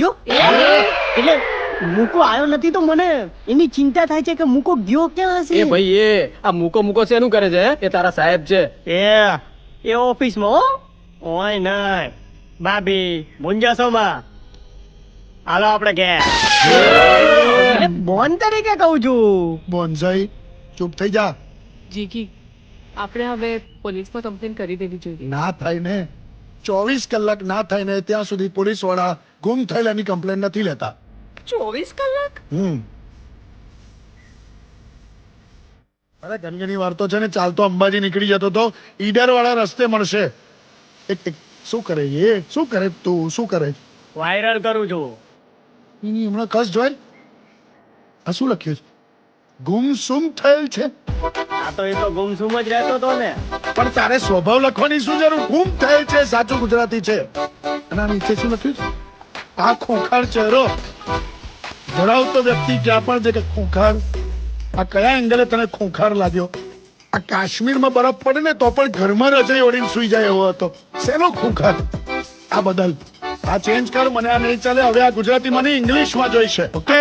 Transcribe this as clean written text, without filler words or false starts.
જો એટલે મૂકો આવ્યો નથી તો મને એની ચિંતા થાય છે કે મૂકો ગયો ક્યાં હશે. એ ભાઈ આ મૂકો શેનું કરે છે એ તારા સાહેબ છે. એ ઓફિસમાં હો ઓય નહીં ભાભી મુંજાસોમાં હાલો આપણે ઘેર બોન તરીકે કહું છું. બોનસાઈ ચૂપ થઈ જા. જીગી આપણે હવે પોલીસમાં કમ્પ્લેન કરી દેવી જોઈએ. ના થાય ને 24 કલાક ના થાય ને ત્યાં સુધી પોલીસ વાળા ગુમ થયેલાની કમ્પ્લેન નથી લેતા. 24 કલાક? અરે ઘણી વાર તો છે ને ચાલતો અંબાજી નીકળી જતો તો ઈડર વાળા રસ્તે મળશે. શું કરે શું કરે તું શું કરે? વાયરલ કરું છું. હમણાં કસ જોઈ આ શું લખ્યું છે? ગુમસુમ થયેલ છે. આ તો એ તો ગુમસુમ જ રહેતો તો ને. પણ તારે સ્વભાવ લખવાની શું જરૂર? ગુમ થયેલ છે સાચું ગુજરાતી છે. અને આ નીચે શું લખ્યું છે? આ ખોખાર ચહેરો ધરાવતો વ્યક્તિ ક્યાં પણ છે કે ખોખાર. આ કયા એંગલે તને ખોખાર લાગ્યો? આ કાશ્મીરમાં બરફ પડે ને તો પણ ઘરમાં રજાઈ ઓઢીને સુઈ જાય એવો હતો. શેનો ખોખાર? આ બદલ આ ચેન્જ કર. મને આ નહીં ચાલે. હવે આ ગુજરાતી મને ઇંગ્લિશમાં જોઈશે. ઓકે.